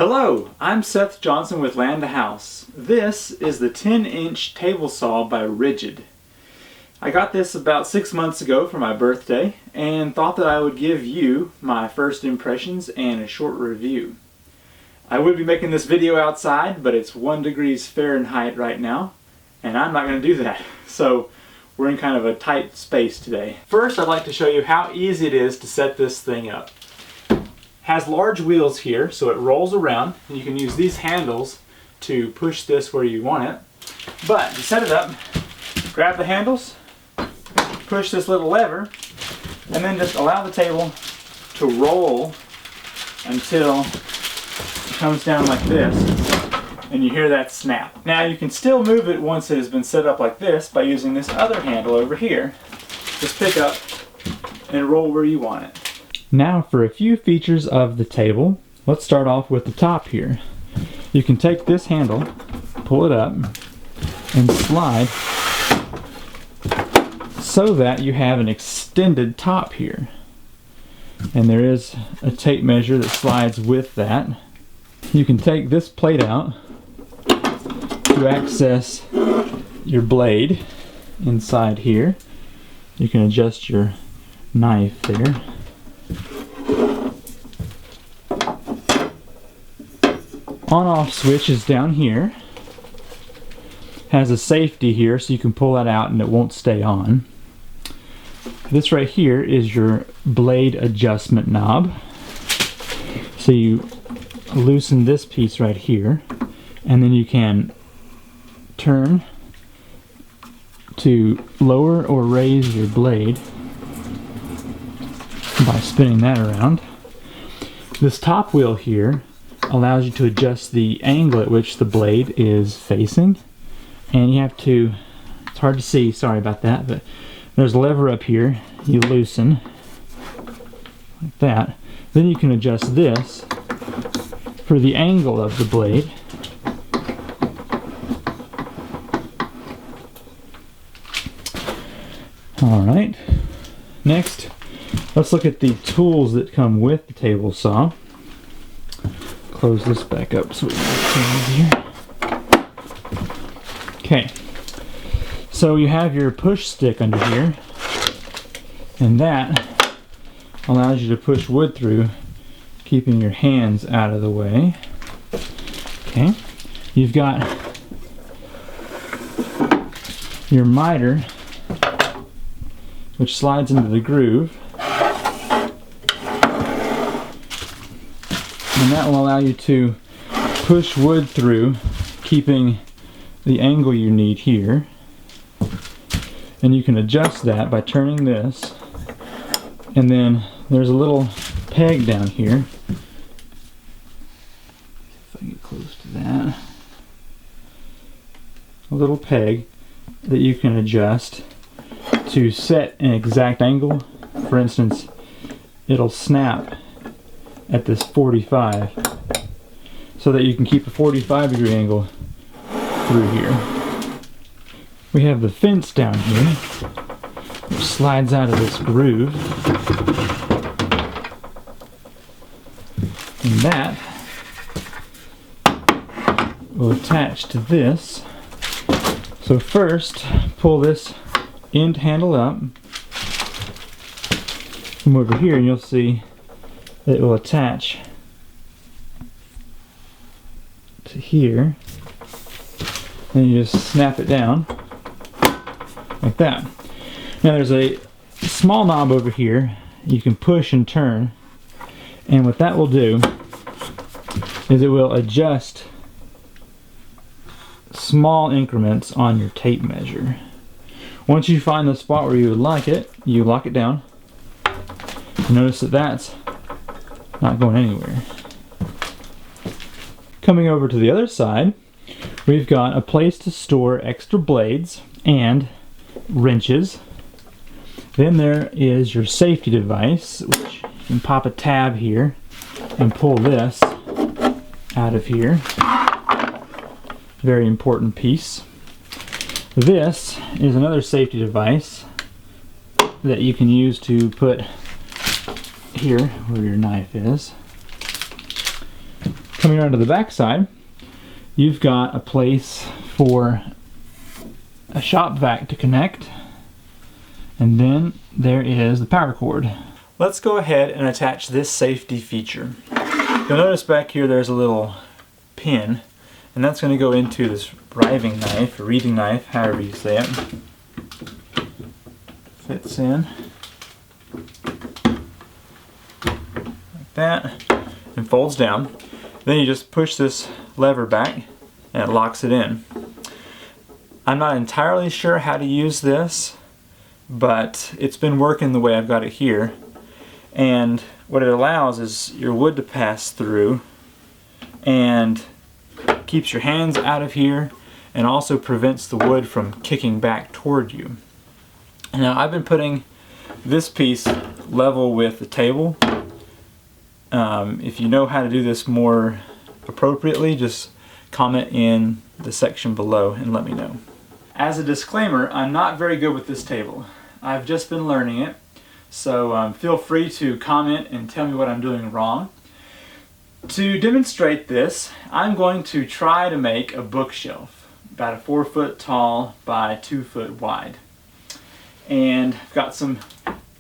Hello, I'm Seth Johnson with Land to House. This is the 10-inch table saw by Ridgid. I got this about 6 months ago for my birthday and thought that I would give you my first impressions and a short review. I would be making this video outside, but it's 1 degrees Fahrenheit right now, and I'm not going to do that. So we're in kind of a tight space today. First, I'd like to show you how easy it is to set this thing up. Has large wheels here, so it rolls around, and you can use these handles to push this where you want it. But to set it up, grab the handles, push this little lever, and then just allow the table to roll until it comes down like this, and you hear that snap. Now you can still move it once it has been set up like this by using this other handle over here. Just pick up and roll where you want it. Now for a few features of the table. Let's start off with the top here. You can take this handle, pull it up, and slide so that you have an extended top here. And there is a tape measure that slides with that. You can take this plate out to access your blade inside here. You can adjust your knife there. On-off switch is down here. Has a safety here so you can pull that out and it won't stay on. This right here is your blade adjustment knob. So you loosen this piece right here, and then you can turn to lower or raise your blade by spinning that around. This top wheel here allows you to adjust the angle at which the blade is facing, and you have to, it's hard to see, sorry about that, but there's a lever up here you loosen like that. Then you can adjust this for the angle of the blade. Alright, next let's look at the tools that come with the table saw. Close this back up so we can get easier. Okay, so you have your push stick under here, and that allows you to push wood through, keeping your hands out of the way. Okay, you've got your miter, which slides into the groove. And that will allow you to push wood through, keeping the angle you need here. And you can adjust that by turning this. And then there's a little peg down here. If I can get close to that. A little peg that you can adjust to set an exact angle. For instance, it'll snap at this 45 so that you can keep a 45-degree angle through here. We have the fence down here which slides out of this groove, and that will attach to this. So first, pull this end handle up, come over here and you'll see it will attach to here, and you just snap it down like that. Now there's a small knob over here you can push and turn, and what that will do is it will adjust small increments on your tape measure. Once you find the spot where you would like it, you lock it down. Notice that that's not going anywhere. Coming over to the other side, we've got a place to store extra blades and wrenches. Then there is your safety device, which you can pop a tab here and pull this out of here. Very important piece. This is another safety device that you can use to put here where your knife is. Coming around to the back side, you've got a place for a shop vac to connect, and then there is the power cord. Let's go ahead and attach this safety feature. You'll notice back here there's a little pin, and that's going to go into this riving knife, or reading knife, however you say it. Fits in like that and folds down. Then you just push this lever back and it locks it in. I'm not entirely sure how to use this, but it's been working the way I've got it here. And what it allows is your wood to pass through and keeps your hands out of here, and also prevents the wood from kicking back toward you. Now I've been putting this piece level with the table. If you know how to do this more appropriately, just comment in the section below and let me know. As a disclaimer, I'm not very good with this table. I've just been learning it, so feel free to comment and tell me what I'm doing wrong. To demonstrate this, I'm going to try to make a bookshelf, about a 4 foot tall by 2 foot wide. And I've got some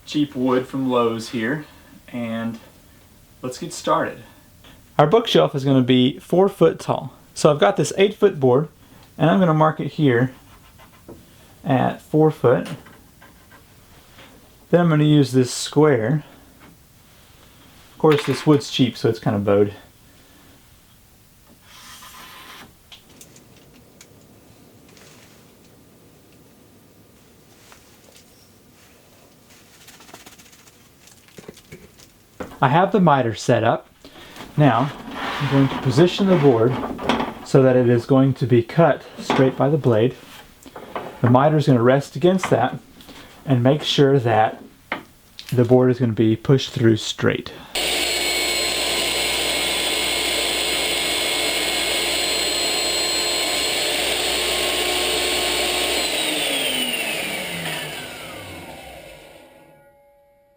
cheap wood from Lowe's here, and let's get started. Our bookshelf is going to be 4 foot tall. So I've got this 8 foot board, and I'm going to mark it here at 4 foot. Then I'm going to use this square. Of course, this wood's cheap, so it's kind of bowed. I have the miter set up. Now, I'm going to position the board so that it is going to be cut straight by the blade. The miter is going to rest against that and make sure that the board is going to be pushed through straight.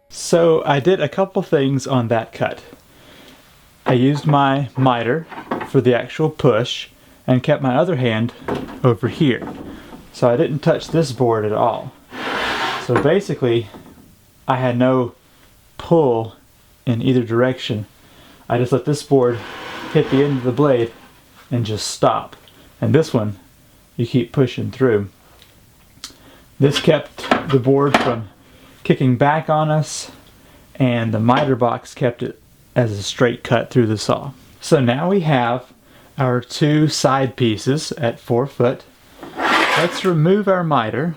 So I did a couple things on that cut. I used my miter for the actual push and kept my other hand over here. So I didn't touch this board at all. So basically, I had no pull in either direction. I just let this board hit the end of the blade and just stop. And this one, you keep pushing through. This kept the board from kicking back on us, and the miter box kept it as a straight cut through the saw. So now we have our two side pieces at 4 foot. Let's remove our miter.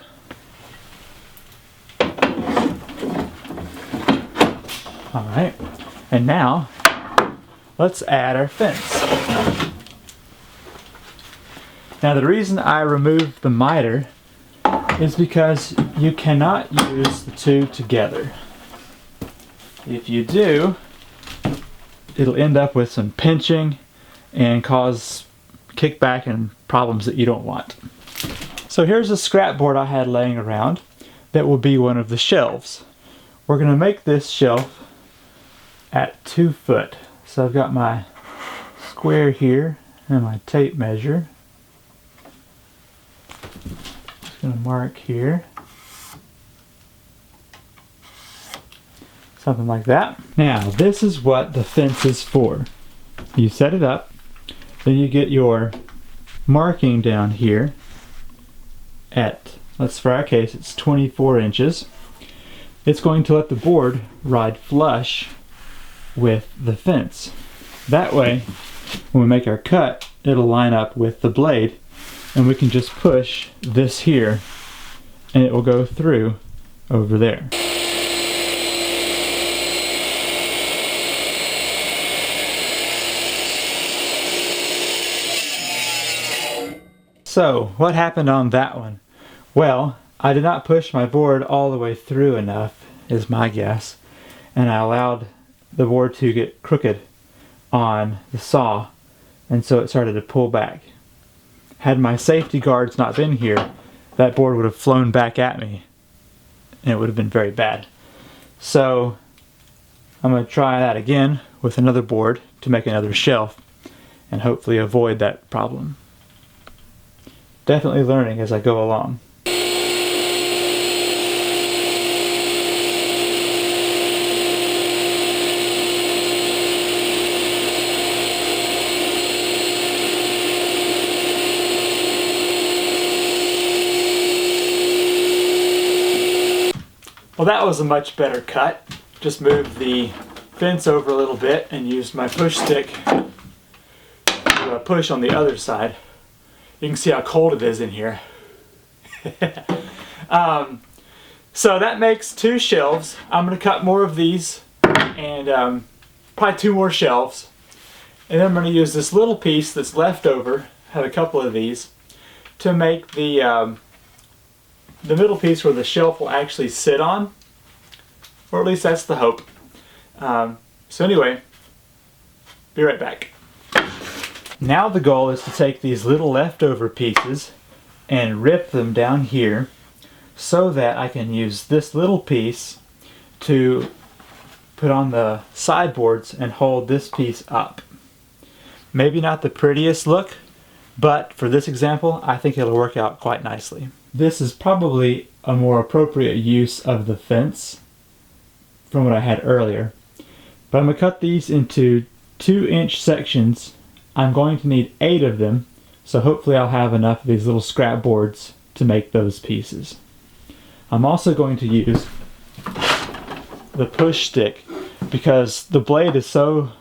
Alright, and now let's add our fence. Now the reason I removed the miter is because you cannot use the two together. If you do, it'll end up with some pinching and cause kickback and problems that you don't want. So here's a scrap board I had laying around that will be one of the shelves. We're going to make this shelf at 2 foot. So I've got my square here and my tape measure. Just going to mark here. Something like that. Now this is what the fence is for. You set it up, then you get your marking down here at, for our case, it's 24 inches. It's going to let the board ride flush with the fence. That way, when we make our cut, it'll line up with the blade, and we can just push this here, and it will go through over there. So, what happened on that one? Well, I did not push my board all the way through enough, is my guess, and I allowed the board to get crooked on the saw, and so it started to pull back. Had my safety guards not been here, that board would have flown back at me, and it would have been very bad. So, I'm going to try that again with another board to make another shelf, and hopefully avoid that problem. Definitely learning as I go along. Well, that was a much better cut. Just moved the fence over a little bit and used my push stick to push on the other side. You can see how cold it is in here. So that makes 2 shelves. I'm going to cut more of these and probably 2 more shelves. And then I'm going to use this little piece that's left over, had a couple of these, to make the middle piece where the shelf will actually sit on, or at least that's the hope. So anyway, be right back. Now the goal is to take these little leftover pieces and rip them down here so that I can use this little piece to put on the sideboards and hold this piece up. Maybe not the prettiest look, but for this example, I think it'll work out quite nicely. This is probably a more appropriate use of the fence from what I had earlier. But I'm going to cut these into 2-inch sections. I'm going to need 8 of them, so hopefully I'll have enough of these little scrap boards to make those pieces. I'm also going to use the push stick because the blade is so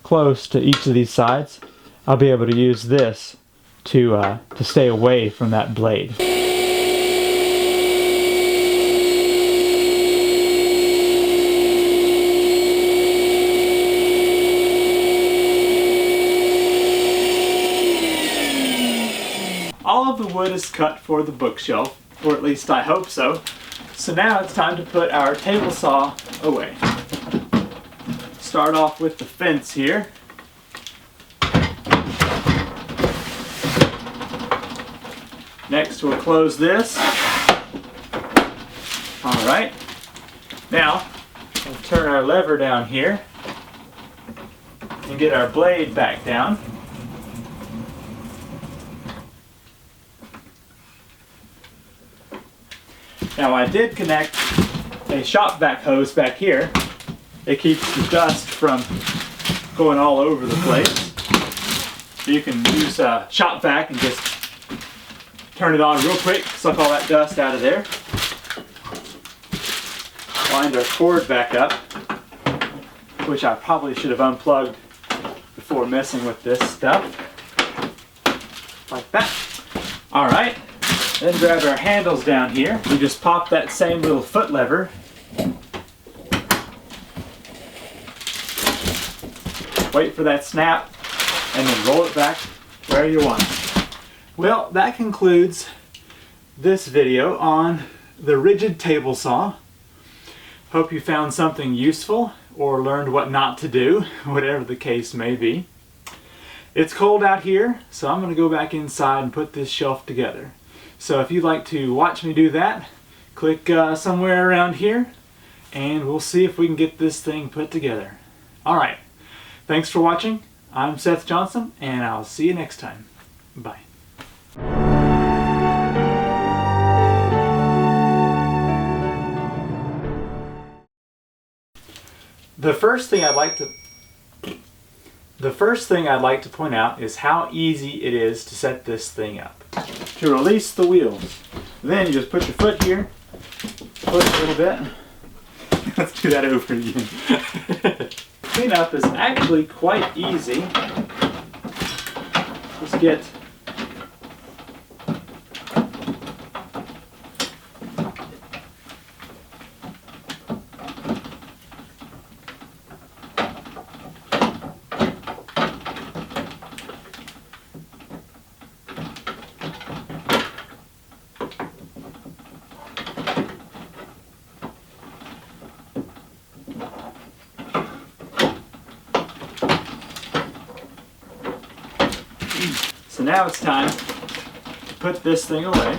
close to each of these sides. I'll be able to use this to stay away from that blade. All of the wood is cut for the bookshelf, or at least I hope so. So now it's time to put our table saw away. Start off with the fence here. Next we'll close this. Alright. Now we'll turn our lever down here and get our blade back down. Now I did connect a shop vac hose back here. It keeps the dust from going all over the place. So you can use a shop vac and just turn it on real quick, suck all that dust out of there. Wind our cord back up, which I probably should have unplugged before messing with this stuff. Like that. Alright. Then grab our handles down here. We just pop that same little foot lever. Wait for that snap and then roll it back where you want it. Well, that concludes this video on the Ridgid table saw. Hope you found something useful or learned what not to do, whatever the case may be. It's cold out here, so I'm going to go back inside and put this shelf together. So if you'd like to watch me do that, click somewhere around here and we'll see if we can get this thing put together. Alright, thanks for watching. I'm Seth Johnson and I'll see you next time. Bye. The first thing I'd like to point out is how easy it is to set this thing up. To release the wheels, then you just put your foot here, push a little bit. Let's do that over again. Cleanup is actually quite easy. Just get So now it's time to put this thing away.